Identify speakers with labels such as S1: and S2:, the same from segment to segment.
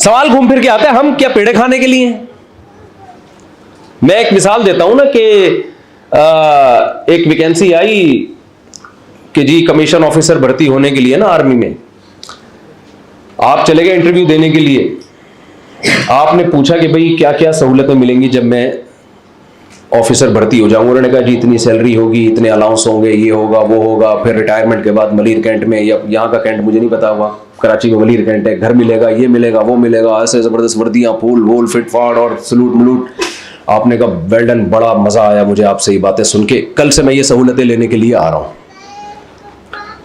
S1: सवाल घूम फिर के आता है, हम क्या पेड़े खाने के लिए हैं? मैं एक मिसाल देता हूं ना कि एक वैकेंसी आई कि जी कमीशन ऑफिसर भर्ती होने के लिए ना आर्मी में, आप चले गए इंटरव्यू देने के लिए, आपने पूछा कि भाई क्या क्या सहूलतें मिलेंगी जब मैं ऑफिसर भर्ती हो जाऊंगा। उन्होंने कहा जी इतनी सैलरी होगी, इतने अलाउंस होंगे, ये होगा वो होगा, फिर रिटायरमेंट के बाद मलीर कैंट में, या यहाँ का कैंट मुझे नहीं पता हुआ, कराची में मलीर कैंट है, घर मिलेगा, ये मिलेगा वो मिलेगा, ऐसे जबरदस्त वर्दियां, फूल वूल, फिट फाड़ और सलूट मलूट। आपने कहा वेल डन, बड़ा मजा आया मुझे आपसे ये बातें सुन के, कल से मैं ये सहूलतें लेने के लिए आ रहा हूं।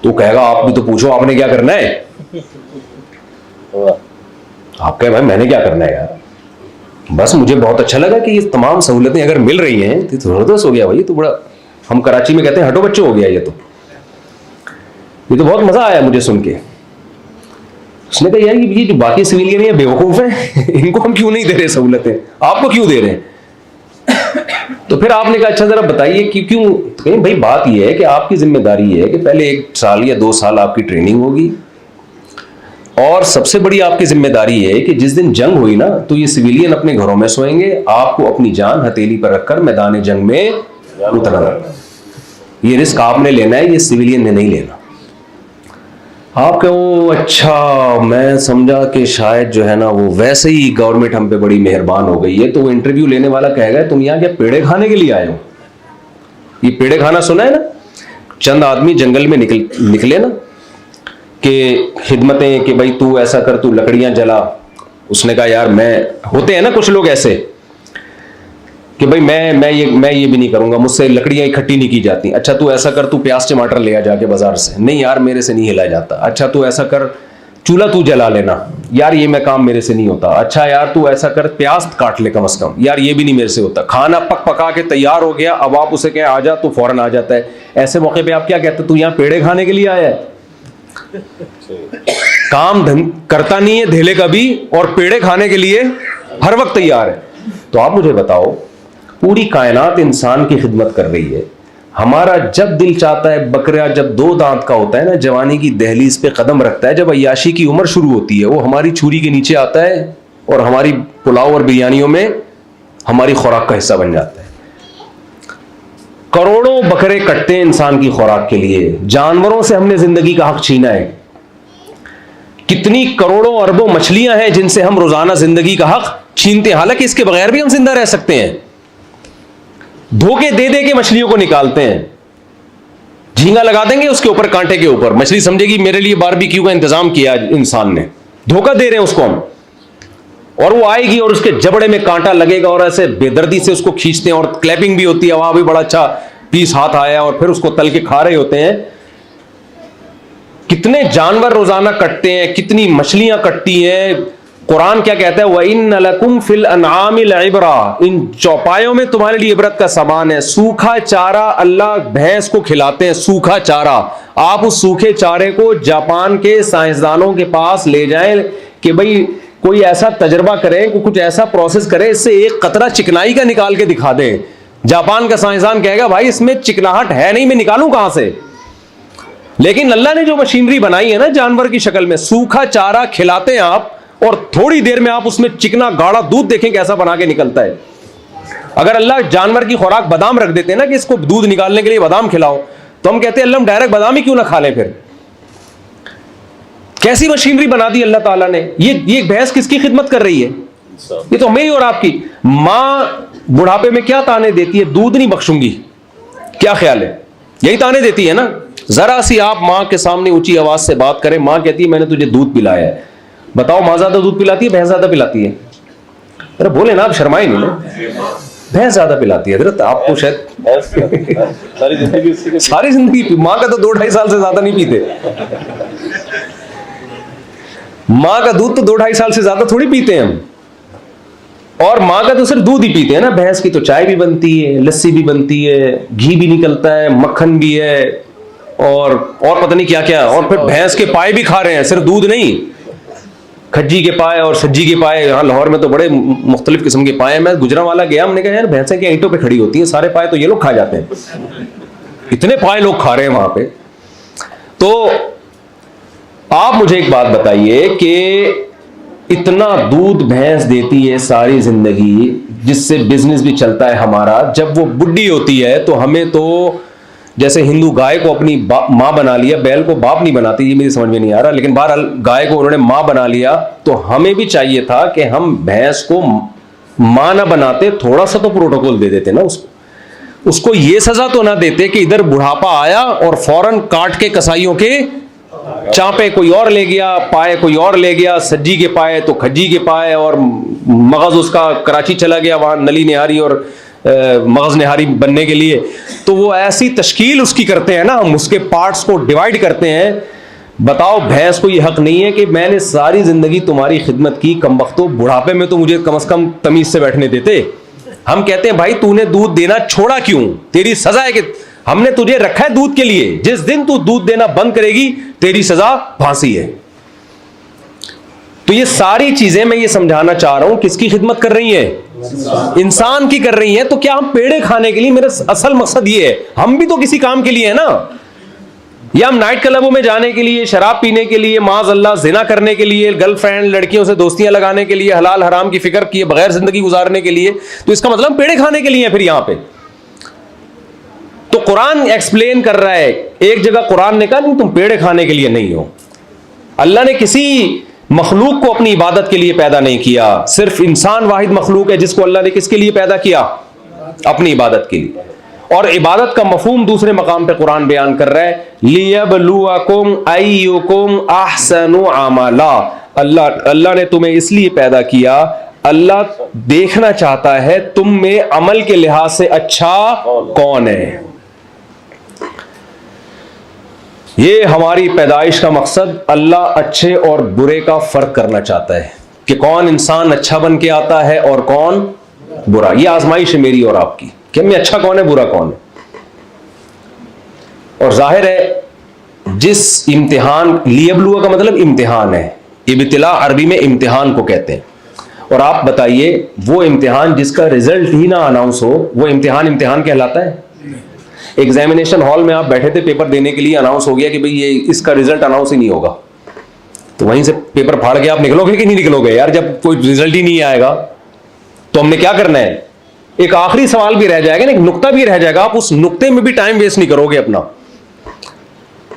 S1: तो कहेगा आप भी तो पूछो आपने क्या करना है। आप कहे भाई मैंने क्या करना है यार, बस मुझे बहुत अच्छा लगा कि ये तमाम सहूलतें अगर मिल रही हैं तो जबरदस्त हो गया भाई, तो बड़ा, हम कराची में कहते हैं हटो बच्चों हो गया ये तो बहुत मजा आया मुझे सुन के। उसने कहा यार ये जो बाकी सिविलियन है बेवकूफ हैं इनको हम क्यों नहीं दे रहे सहूलतें, आपको क्यों दे रहे हैं? तो फिर आपने कहा अच्छा जरा बताइए कि क्यों? तो कहीं भाई बात यह है कि आपकी जिम्मेदारी है कि पहले 1 साल या 2 साल आपकी ट्रेनिंग होगी, और सबसे बड़ी आपकी जिम्मेदारी है कि जिस दिन जंग हुई ना तो ये सिविलियन अपने घरों में सोएंगे, आपको अपनी जान हथेली पर रखकर मैदान जंग में उतरना। ये रिस्क आपने लेना है, ये सिविलियन ने नहीं लेना। आप कहो अच्छा मैं समझा कि शायद जो है ना वो वैसे ही गवर्नमेंट हम पे बड़ी मेहरबान हो गई है, तो वो इंटरव्यू लेने वाला कहेगा तुम यहाँ क्या पेड़े खाने के लिए आए हो? ये पेड़े खाना सुना है ना, चंद आदमी जंगल में निकले ना कि खिदमतें कि भाई तू ऐसा कर, तू लकड़ियां जला। उसने कहा यार मैं, होते हैं ना कुछ लोग ऐसे कि भाई मैं ये भी नहीं करूंगा, मुझसे लकड़ियां इकट्ठी नहीं की जाती। अच्छा तू ऐसा कर, तू प्याज टमाटर ले आ जाके बाजार से। नहीं यार मेरे से नहीं हिला जाता। अच्छा तू ऐसा कर, चूल्हा तू जला लेना। यार ये मैं काम मेरे से नहीं होता। अच्छा यार तू ऐसा कर, प्याज काट ले कम से कम। यार ये भी नहीं मेरे से होता। खाना पका के तैयार हो गया, अब आप उसे कहें आ जा, तो फौरन आ जाता है। ऐसे मौके पे आप क्या कहते, तू यहाँ पेड़े खाने के लिए आया है? काम धन करता नहीं है धेले का भी, और पेड़े खाने के लिए हर वक्त तैयार है। तो आप मुझे बताओ, पूरी कायनात इंसान की खिदमत कर रही है। हमारा जब दिल चाहता है, बकरा जब 2 दांत का होता है ना, जवानी की दहलीज पे कदम रखता है, जब अय्याशी की उम्र शुरू होती है, वो हमारी छुरी के नीचे आता है और हमारी पुलाव और बिरयानियों में हमारी खुराक का हिस्सा बन जाता है। करोड़ों बकरे कटते हैं इंसान की खुराक के लिए। जानवरों से हमने जिंदगी का हक छीना है। कितनी करोड़ों अरबों मछलियां हैं जिनसे हम रोजाना जिंदगी का हक छीनते हैं, हालांकि इसके बगैर भी हम जिंदा रह सकते हैं। धोखे दे दे के मछलियों को निकालते हैं। झींगा लगा देंगे उसके ऊपर, कांटे के ऊपर, मछली समझेगी मेरे लिए बारबेक्यू का इंतजाम किया इंसान ने। धोखा दे रहे हैं उसको हम, और वो आएगी और उसके जबड़े में कांटा लगेगा और ऐसे बेदर्दी से उसको खींचते हैं, और क्लैपिंग भी होती है, वहां भी बड़ा अच्छा पीस हाथ आया, और फिर उसको तल के खा रहे होते हैं। कितने जानवर रोजाना कटते हैं, कितनी मछलियां कटती हैं। कुरान क्या कहता है, वइन्न लकुम फिल अनआमिल इबरा, इन चौपायों में तुम्हारे लिए इबरत का सामान है। सूखा चारा अल्लाह भैंस को खिलाते हैं, सूखा चारा। आप उस सूखे चारे को जापान के साइंसदानों के पास ले जाएं कि भाई कोई ऐसा तजर्बा करें, कुछ ऐसा प्रोसेस करें, इससे एक कतरा चिकनाई का निकाल के दिखा दें। जापान का साइंसदान कहेगा भाई इसमें चिकनाहट है नहीं, मैं निकालूं कहां से? लेकिन अल्लाह ने जो मशीनरी बनाई है ना जानवर की शक्ल में, सूखा चारा खिलाते हैं आप, और थोड़ी देर में आप उसमें चिकना गाढ़ा दूध देखें कैसा बना के निकलता है। अगर अल्लाह जानवर की खुराक बादाम रख देते हैं ना कि इसको दूध निकालने के लिए बादाम खिलाओ, तो हम कहते हैं अल्लाह डायरेक्ट बादाम ही क्यों ना खा लें? फिर कैसी मशीनरी बना दी अल्लाह ताला ने। ये भैंस किसकी खिदमत कर रही है? ये तो हमें ही और आपकी। मां बुढ़ापे में क्या ताने देती है, दूध नहीं बख्शूंगी, क्या ख्याल है? यही ताने देती है ना। जरा सी आप मां के सामने ऊंची आवाज से बात करें, मां कहती है मैंने तुझे दूध पिलाया है। बताओ मां ज्यादा दूध पिलाती है, भैंस ज्यादा पिलाती है? अरे बोले ना, आप शर्माए नहीं ना। भैंस ज्यादा पिलाती है हजरत, आपको शायद सारी जिंदगी मां का तो 2-2.5 साल से ज्यादा नहीं पीते। मां का दूध तो 2-2.5 साल से ज्यादा थोड़ी पीते हैं हम। और मां का तो सिर्फ दूध ही पीते हैं ना, भैंस की तो चाय भी बनती है, लस्सी भी बनती है, घी भी निकलता है, मक्खन भी है, और पता नहीं क्या क्या। और फिर भैंस के पाए भी खा रहे हैं, सिर्फ दूध नहीं, खज्जी के पाए और सज्जी के पाए। यहाँ लाहौर में तो बड़े मुख्तलिफ किस्म के पाए हैं। मैं गुजरांवाला गया, हमने कहा यार भैंसें क्या ईंटों पे खड़ी होती हैं, सारे पाए तो ये लोग खा जाते हैं, इतने पाए लोग खा रहे हैं वहां पे। तो आप मुझे एक बात बताइए कि इतना दूध भैंस देती है सारी जिंदगी, जिससे बिजनेस भी चलता है हमारा। जब वो बुढ़ी होती है तो हमें तो, जैसे हिंदू गाय को अपनी माँ बना लिया, बैल को बाप नहीं बनाती, ये मेरी समझ में नहीं आ रहा, लेकिन बहरहाल गाय को उन्होंने माँ बना लिया, तो हमें भी चाहिए था कि हम भैंस को माँ ना बनाते, थोड़ा सा तो प्रोटोकॉल दे देते ना उसको ये सजा तो ना देते कि इधर बुढ़ापा आया और फौरन काट के कसाईयों के चांपे कोई और ले गया, पाए कोई और ले गया, सज्जी के पाए तो खज्जी के पाए, और मगज उसका कराची चला गया वहां नली निहारी और मगज निहारी बनने के लिए। तो वो ऐसी तश्कील उसकी करते हैं ना, हम उसके पार्ट्स को डिवाइड करते हैं। बताओ भैंस को ये हक नहीं है कि मैंने सारी जिंदगी तुम्हारी खिदमत की, कमबख्तो बुढ़ापे में तो मुझे कम से कम तमीज से बैठने देते। हम कहते हैं भाई तूने दूध देना छोड़ा क्यों, तेरी सजा है कि हमने तुझे रखा है दूध के लिए, जिस दिन तू दूध देना बंद करेगी तेरी सजा फांसी है। तो ये सारी चीजें मैं ये समझाना चाह रहा हूं, किसकी खिदमत कर रही है? इंसान की कर रही है। तो क्या हम पेड़े खाने के लिए? मेरा असल मकसद ये है, हम भी तो किसी काम के लिए है ना, या हम नाइट क्लबों में जाने के लिए, शराब पीने के लिए, माज़अल्लाह जिना करने के लिए, गर्लफ्रेंड लड़कियों से दोस्तियां लगाने के लिए, हलाल हराम की फिक्र किए बगैर जिंदगी गुजारने के लिए। तो इसका मतलब पेड़े खाने के लिए है फिर यहां पे। तो कुरान एक्सप्लेन कर रहा है, एक जगह कुरान ने कहा नहीं तुम पेड़े खाने के लिए नहीं हो। अल्लाह ने किसी मखलूक को अपनी इबादत के लिए पैदा नहीं किया, सिर्फ इंसान वाहिद मखलूक है जिसको अल्लाह ने किसके लिए पैदा किया? अपनी इबादत के लिए। और इबादत का मफहूम दूसरे मकाम पे कुरान बयान कर रहा है, लियबलुवकुम अय्युकुम अहसनु अमला। अल्लाह ने तुम्हें इसलिए पैदा किया, अल्लाह देखना चाहता है तुम में अमल के लिहाज से अच्छा कौन है। ये हमारी पैदाइश का मकसद, अल्लाह अच्छे और बुरे का फर्क करना चाहता है कि कौन इंसान अच्छा बन के आता है और कौन बुरा। ये आजमाइश है मेरी और आपकी कि मैं अच्छा कौन है बुरा कौन है। और जाहिर है जिस इम्तिहान, लियबलुआ का मतलब इम्तिहान है, इब्तिला अरबी में इम्तिहान को कहते हैं। और आप बताइए वो इम्तिहान जिसका रिजल्ट ही ना अनाउंस हो, वो इम्तिहान इम्तिहान कहलाता है? एग्जामिनेशन हॉल में आप बैठे थे पेपर देने के लिए, अनाउंस हो गया कि भाई ये इसका रिजल्ट अनाउंस ही नहीं होगा, तो वहीं से पेपर फाड़ के आप निकलोगे कि नहीं निकलोगे यार? जब कोई रिजल्ट ही नहीं आएगा तो हमने क्या करना है? एक आखिरी सवाल भी रह जाएगा ना, एक नुक्ता भी रह जाएगा, आप उस नुक्ते में भी टाइम वेस्ट नहीं करोगे अपना।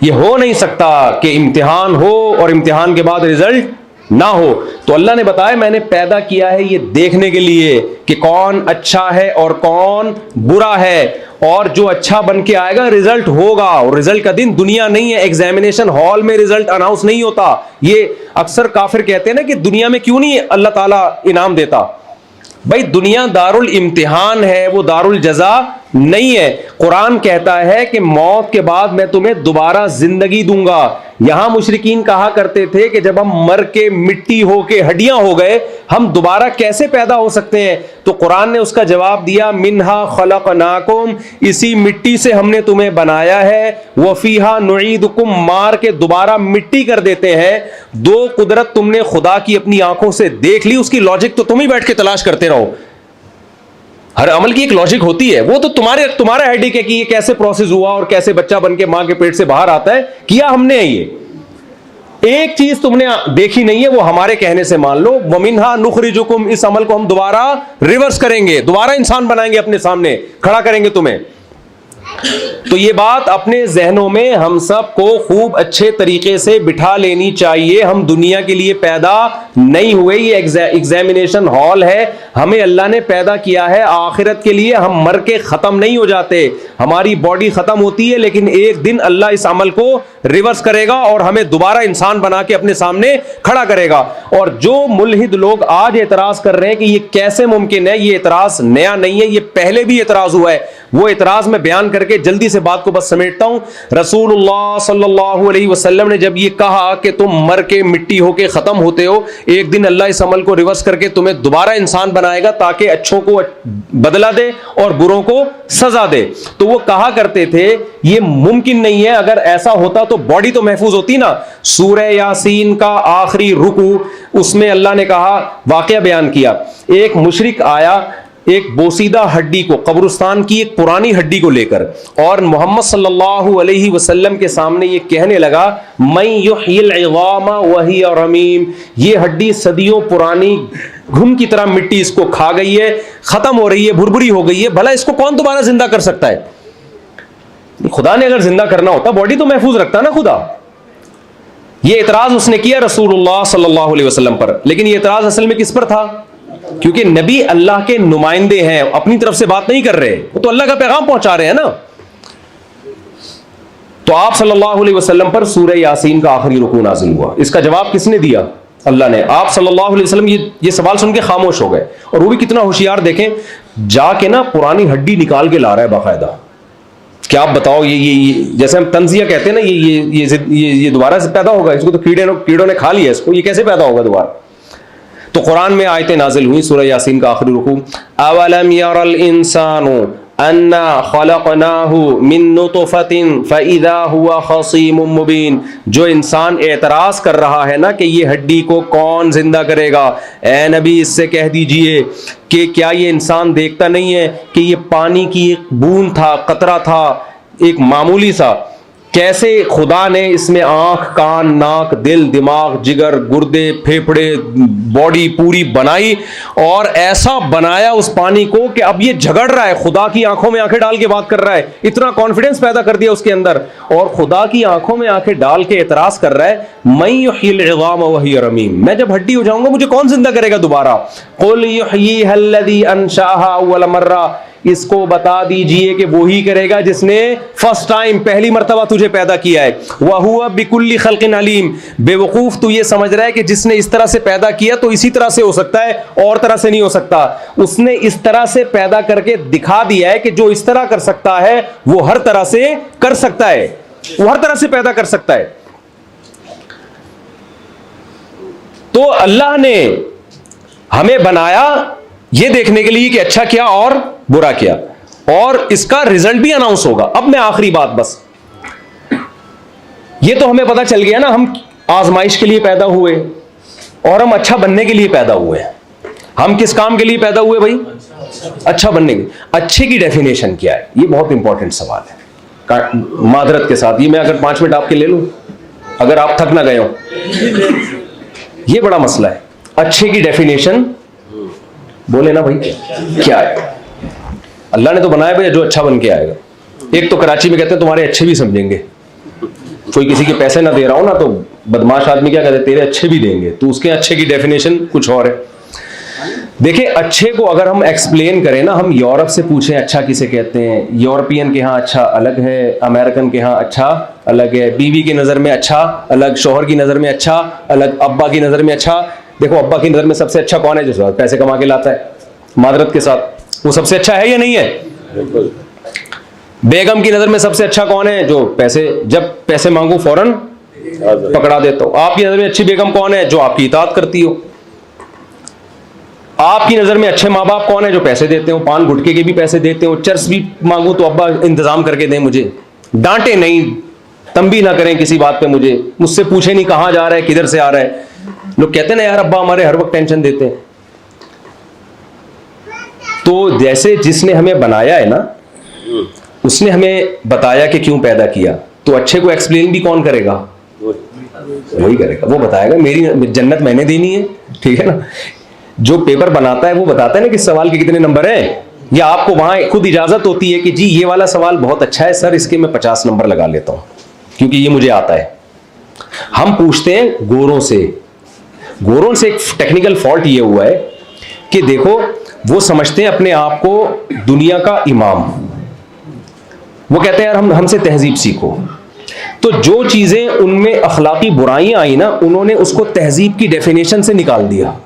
S1: ये हो नहीं सकता कि इम्तिहान हो और इम्तिहान के बाद रिजल्ट ना हो। तो अल्लाह ने बताया मैंने पैदा किया है ये देखने के लिए कि कौन अच्छा है और कौन बुरा है, और जो अच्छा बन के आएगा रिजल्ट होगा। और रिजल्ट का दिन दुनिया नहीं है, एग्जामिनेशन हॉल में रिजल्ट अनाउंस नहीं होता। ये अक्सर काफिर कहते हैं ना कि दुनिया में क्यों नहीं अल्लाह ताला इनाम देता। भाई दुनिया दारुल इम्तिहान है, वो दारुल जजा नहीं है। कुरान कहता है कि मौत के बाद मैं तुम्हें दोबारा जिंदगी दूंगा। यहां मुशरिकीन कहा करते थे कि जब हम मर के मिट्टी हो के हड्डियां हो गए हम दोबारा कैसे पैदा हो सकते हैं? तो कुरान ने उसका जवाब दिया, मिन्हा खलकनाकुम, इसी मिट्टी से हमने तुम्हें बनाया है, वफीहा नुईदुकुम, मार के दोबारा मिट्टी कर देते हैं। दो कुदरत तुमने खुदा की अपनी आंखों से देख ली, उसकी लॉजिक तो तुम ही बैठ के तलाश करते रहो। हर अमल की एक लॉजिक होती है, वो तो तुम्हारा हेडिक है कि ये कैसे प्रोसेस हुआ और कैसे बच्चा बन के मां के पेट से बाहर आता है। किया हमने है ये। एक चीज तुमने देखी नहीं है, वो हमारे कहने से मान लो, वमिन्हा नुखरिजुकुम, इस अमल को हम दोबारा रिवर्स करेंगे, दोबारा इंसान बनाएंगे, अपने सामने खड़ा करेंगे तुम्हें। तो ये बात अपने जहनों में हम सबको खूब अच्छे तरीके से बिठा लेनी चाहिए। हम दुनिया के लिए पैदा नहीं हुए, ये एग्जामिनेशन हॉल है, हमें अल्लाह ने पैदा किया है आखिरत के लिए। हम मर के खत्म नहीं हो जाते, हमारी बॉडी खत्म होती है, लेकिन एक दिन अल्लाह इस अमल को रिवर्स करेगा और हमें दोबारा इंसान बना के अपने सामने खड़ा करेगा। और जो मुल्हिद लोग आज एतराज कर रहे हैं कि ये कैसे मुमकिन है, ये एतराज नया नहीं है, ये पहले भी एतराज हुआ है। वो एतराज में बयान करके जल्दी से बात को बस समेटता हूं। रसूलुल्लाह सल्लल्लाहु अलैहि वसल्लम ने जब ये कहा कि तुम मर के मिट्टी होके खत्म होते हो, एक दिन अल्लाह इस अमल को रिवर्स करके तुम्हें दोबारा इंसान बनाएगा ताकि अच्छों को बदला दे और बुरों को सजा दे। तो वो कहा करते थे ये मुमकिन नहीं है, अगर ऐसा होता तो बॉडी तो महफूज होती ना। सूरह यासीन का आखिरी रुकू, उसमें अल्लाह ने कहा, वाकया बयान किया, एक मुशरिक आया, एक बोसीदा हड्डी को, कब्रिस्तान की एक पुरानी हड्डी को लेकर, और मोहम्मद सल्लल्लाहु अलैहि वसल्लम के सामने ये कहने लगा, मैं युह्यिल इज़ामा वही रमीम, ये हड्डी सदियों पुरानी घुन की तरह मिट्टी इसको खा गई है, खत्म हो रही है, भुरभुरी हो गई है, भला इसको कौन दोबारा जिंदा कर सकता है? खुदा ने अगर जिंदा करना होता बॉडी तो महफूज रखता ना खुदा। ये इतराज उसने किया रसूलुल्लाह सल्लल्लाहु अलैहि वसल्लम पर, लेकिन ये इतराज असल में किस पर था? क्योंकि नबी अल्लाह के नुमाइंदे हैं, अपनी तरफ से बात नहीं कर रहे, वो तो अल्लाह का पैगाम पहुंचा रहे हैं ना। तो आप सल्लल्लाहु अलैहि वसल्लम पर सूरह यासीन का आखिरी रुकू नाज़िल हुआ। इसका जवाब किसने दिया? अल्लाह ने। आप सल्लल्लाहु अलैहि वसल्लम ये सवाल सुन के खामोश हो गए, और वो भी कितना होशियार, देखें, जाके ना पुरानी हड्डी निकाल के ला रहा है बाकायदा। क्या आप बताओ, ये जैसे हम तंजिया कहते हैं ना, ये दोबारा से पैदा होगा? इसको तो कीड़ों ने खा लिया, इसको ये कैसे पैदा होगा दोबारा? तो कुरान में आयतें नाजिल हुई, सूरह यासीन का आखिरी रुकू, अवलम यरल इंसानु अन्ना खलकनाहु मिन नुतफतिन फइज़ा हुवा खसीमुम मुबीन। जो इंसान एतराज कर रहा है ना कि ये हड्डी को कौन जिंदा करेगा, ए नबी इससे कह दीजिए कि क्या ये इंसान देखता नहीं है कि ये पानी की एक बूंद था, कतरा था, एक मामूली सा, कैसे खुदा ने इसमें आंख, कान, नाक, दिल, दिमाग, जिगर, गुर्दे, फेफड़े, बॉडी पूरी बनाई, और ऐसा बनाया उस पानी को कि अब ये झगड़ रहा है, खुदा की आंखों में आंखें डाल के बात कर रहा है, इतना कॉन्फिडेंस पैदा कर दिया उसके अंदर, और खुदा की आंखों में आंखें डाल के एतराज कर रहा है, मैं युह्यिल इज़ाम वही रमीम, मैं जब हड्डी हो जाऊंगा मुझे कौन जिंदा करेगा दोबारा? कुल युह्यीहा अल्लज़ी अंशाहा अव्वल मर्रा, इसको बता दीजिए कि वो ही करेगा जिसने फर्स्ट टाइम, पहली मर्तबा तुझे पैदा किया है। वहुवा बिकुल्ली खल्किन अलीम, बेवकूफ तू ये समझ रहा है कि जिसने इस तरह से पैदा किया तो इसी तरह से हो सकता है, और तरह से नहीं हो सकता। उसने इस तरह से पैदा करके दिखा दिया है कि जो इस तरह कर सकता है वो हर तरह से कर सकता है, वो हर तरह से पैदा कर सकता है। तो अल्लाह ने हमें बनाया ये देखने के लिए कि अच्छा क्या और बुरा क्या, और इसका रिजल्ट भी अनाउंस होगा। अब मैं आखिरी बात, बस ये तो हमें पता चल गया ना, हम आजमाइश के लिए पैदा हुए और हम अच्छा बनने के लिए पैदा हुए। हम किस काम के लिए पैदा हुए भाई? अच्छा बनने के। अच्छे की डेफिनेशन क्या है? ये बहुत इंपॉर्टेंट सवाल है। मादरत के साथ, ये मैं अगर 5 मिनट आपके ले लूं, अगर आप थक ना गए हो, ये बड़ा मसला है। अच्छे की डेफिनेशन बोले ना भाई, क्या है? अल्लाह ने तो बनाया भाई जो अच्छा बन के आएगा। एक तो कराची में कहते हैं तुम्हारे अच्छे भी समझेंगे, कोई किसी के पैसे ना दे रहा हो ना तो बदमाश आदमी क्या कहते हैं, तेरे अच्छे भी देंगे, तो उसके अच्छे की डेफिनेशन कुछ और है। देखिए, अच्छे को अगर हम एक्सप्लेन करें ना, हम यूरोप से पूछें अच्छा किसे कहते हैं, यूरोपियन के यहाँ अच्छा अलग है, अमेरिकन के यहाँ अच्छा अलग है, बीवी की नज़र में अच्छा अलग, शौहर की नज़र में अच्छा अलग, अब्बा की नज़र में अच्छा। देखो, अब्बा की नज़र में सबसे अच्छा कौन है? जो पैसे कमा के लाता है मादरत के साथ, वो सबसे अच्छा है या नहीं है? बिल्कुल। बेगम की नज़र में सबसे अच्छा कौन है? जो जब पैसे मांगू फौरन पकड़ा देता हो। आपकी नज़र में अच्छी बेगम कौन है? जो आपकी इताअत करती हो। आपकी नज़र में अच्छे माँ बाप कौन है? जो पैसे देते हो, पान गुटके के भी पैसे देते हो, चर्च भी मांगू तो अब्बा इंतजाम करके दें, मुझे डांटे नहीं, तंबी ना करें किसी बात पे, मुझसे पूछे नहीं कहाँ जा रहा है, किधर से आ रहा है। लोग कहते हैं ना यार अब्बा हमारे हर वक्त टेंशन देते हैं। तो जैसे जिसने हमें बनाया है ना, उसने हमें बताया कि क्यों पैदा किया, तो अच्छे को एक्सप्लेन भी कौन करेगा? वही करेगा, वो बताएगा मेरी जन्नत मैंने देनी है, ठीक है ना। जो पेपर बनाता है वो बताता है ना कि सवाल के कितने नंबर हैं, या आपको वहां खुद इजाजत होती है कि जी ये वाला सवाल बहुत अच्छा है सर, इसके मैं 50 नंबर लगा लेता हूं क्योंकि ये मुझे आता है। हम पूछते हैं गोरों से। गोरों से एक टेक्निकल फॉल्ट ये हुआ है कि देखो, वो समझते हैं अपने आप को दुनिया का इमाम। वो कहते हैं यार हमसे तहजीब सीखो। तो जो चीजें उनमें अखलाकी बुराइयां आई ना, उन्होंने उसको तहजीब की डेफिनेशन से निकाल दिया।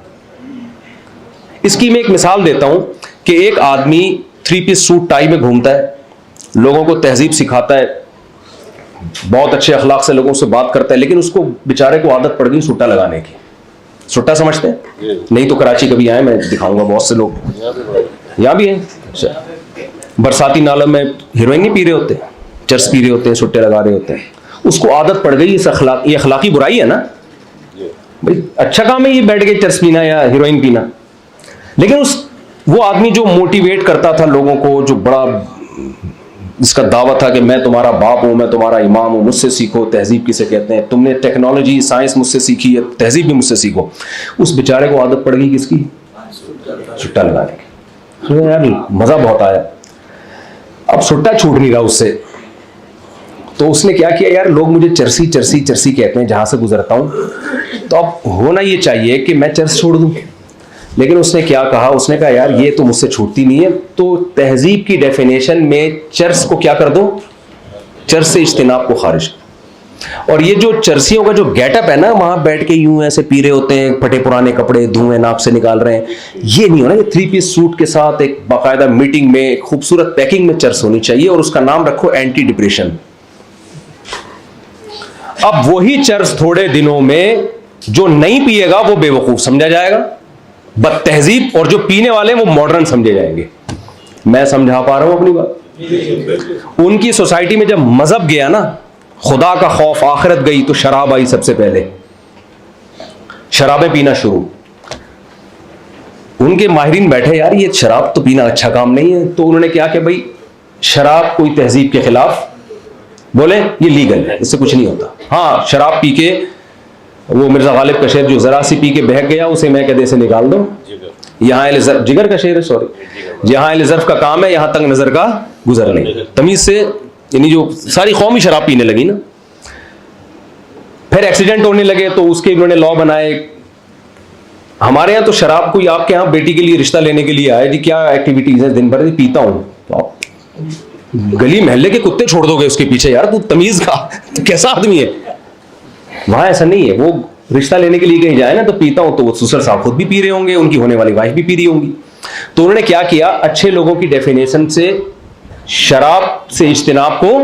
S1: इसकी मैं एक मिसाल देता हूं कि एक आदमी 3 पीस सूट टाई में घूमता है, लोगों को तहजीब सिखाता है, बहुत अच्छे अखलाक से लोगों से बात करता है, लेकिन उसको बेचारे को आदत पड़ गई सुट्टा लगाने की। सुट्टा समझते हैं? नहीं तो कराची कभी आए, मैं दिखाऊंगा, बहुत से लोग यहाँ भी हैं। बरसाती नालों में हीरोइन नहीं पी रहे होते, चर्स पी रहे होते हैं, सुट्टे लगा रहे होते हैं। उसको आदत पड़ गई, ये अखलाकी बुराई है ना भाई। अच्छा काम है ये बैठ के चर्स पीना या हीरोइन पीना, लेकिन वो आदमी जो मोटिवेट करता था लोगों को, जो बड़ा इसका दावा था कि मैं तुम्हारा बाप हूं, मैं तुम्हारा इमाम हूं, मुझसे सीखो, तहजीब किसे कहते हैं, तुमने टेक्नोलॉजी साइंस मुझसे सीखी है, तहजीब भी मुझसे सीखो। उस बेचारे को आदत पड़ गई किसकी? सुट्टा लगाने की। तो यार मजा बहुत आया, अब सुट्टा छूट नहीं रहा उससे। तो उसने क्या किया, यार लोग मुझे चरसी चरसी चरसी कहते हैं जहां से गुजरता हूं, तो अब होना ये चाहिए कि मैं चर्स छोड़ दूं। लेकिन उसने क्या कहा, उसने कहा यार ये तो मुझसे छूटती नहीं है, तो तहजीब की डेफिनेशन में चर्स को क्या कर दो, चर्स से इज्तिनाब को खारिज। और ये जो चर्सियों का जो गेटअप है ना, वहां बैठ के यूं ऐसे पी रहे होते हैं, फटे पुराने कपड़े धुएं नाक से निकाल रहे हैं, ये नहीं होना। ये 3 पीस सूट के साथ एक बाकायदा मीटिंग में खूबसूरत पैकिंग में चर्स होनी चाहिए, और उसका नाम रखो एंटी डिप्रेशन। अब वही चर्स थोड़े दिनों में जो नहीं पिएगा वो बेवकूफ समझा जाएगा, बदतहजीब, और जो पीने वाले वो मॉडर्न समझे जाएंगे। मैं समझा पा रहा हूं अपनी बात? उनकी सोसाइटी में जब मजहब गया ना, खुदा का खौफ, आखिरत गई, तो शराब आई सबसे पहले, शराबें पीना शुरू। उनके माहिरीन बैठे, यार ये शराब तो पीना अच्छा काम नहीं है, तो उन्होंने क्या कि भाई शराब कोई तहजीब के खिलाफ, बोले ये लीगल है, इससे कुछ नहीं होता। हाँ, शराब पी के वो मिर्जा गालिब का शेर, जो जरा सी पी के बहक गया उसे मैं कहते से निकाल दो, यहाँ जिगर का शेर है, सॉरी, जहां लिजर्फ का काम है यहाँ तंग नजर का गुजर नहीं। तमीज से, यानी जो सारी कौम ही शराब पीने लगी ना, फिर एक्सीडेंट होने लगे तो उसके इन्होंने लॉ बनाए। हमारे यहाँ तो शराब, कोई आपके यहाँ बेटी के लिए रिश्ता लेने के लिए आए, जी क्या एक्टिविटीज है, दिन भर पीता हूं, तो आप गली मोहल्ले के कुत्ते छोड़ दोगे उसके पीछे, यार तू तमीज का तो कैसा आदमी है। वहां ऐसा नहीं है, वो रिश्ता लेने के लिए कहीं जाए ना तो पीता हूं, तो वो ससुर साहब खुद भी पी रहे होंगे, उनकी होने वाली वाइफ भी पी रही होंगी। तो उन्होंने क्या किया, अच्छे लोगों की डेफिनेशन से शराब से इज्तिनाब को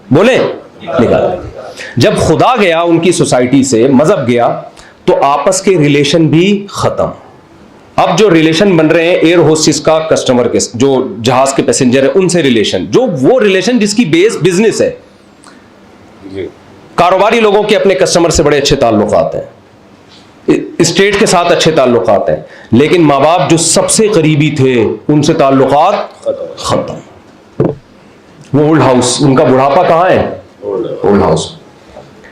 S1: बोले निकाला। जब खुदा गया उनकी सोसाइटी से, मजहब गया, तो आपस के रिलेशन भी खत्म। अब जो रिलेशन बन रहे हैं एयर होस्टेस का कस्टमर के, जो जहाज के पैसेंजर है उनसे रिलेशन, जो वो रिलेशन जिसकी बेस बिजनेस है। कारोबारी लोगों के अपने कस्टमर से बड़े अच्छे ताल्लुकात हैं, स्टेट के साथ अच्छे ताल्लुकात हैं, लेकिन माँ बाप जो सबसे करीबी थे उनसे ताल्लुकात खत्म। वो ओल्ड हाउस, उनका बुढ़ापा कहां है, ओल्ड हाउस।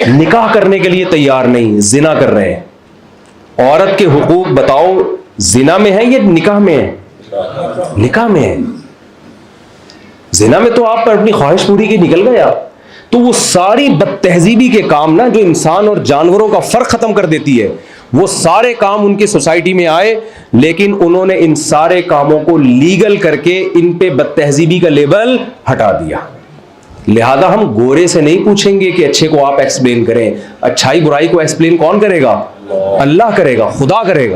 S1: निकाह करने के लिए तैयार नहीं, जिना कर रहे हैं। औरत के हुकूक बताओ, जिना में है या निकाह में है? निकाह में है। जिना में तो आप अपनी ख्वाहिश पूरी की निकल गए आप। तो वो सारी बदतहजीबी के काम ना, जो इंसान और जानवरों का फर्क खत्म कर देती है, वो सारे काम उनकी सोसाइटी में आए, लेकिन उन्होंने इन सारे कामों को लीगल करके इन पे बदतहजीबी का लेबल हटा दिया। लिहाजा हम गोरे से नहीं पूछेंगे कि अच्छे को आप एक्सप्लेन करें, अच्छाई बुराई को एक्सप्लेन कौन करेगा? अल्लाह करेगा, खुदा करेगा।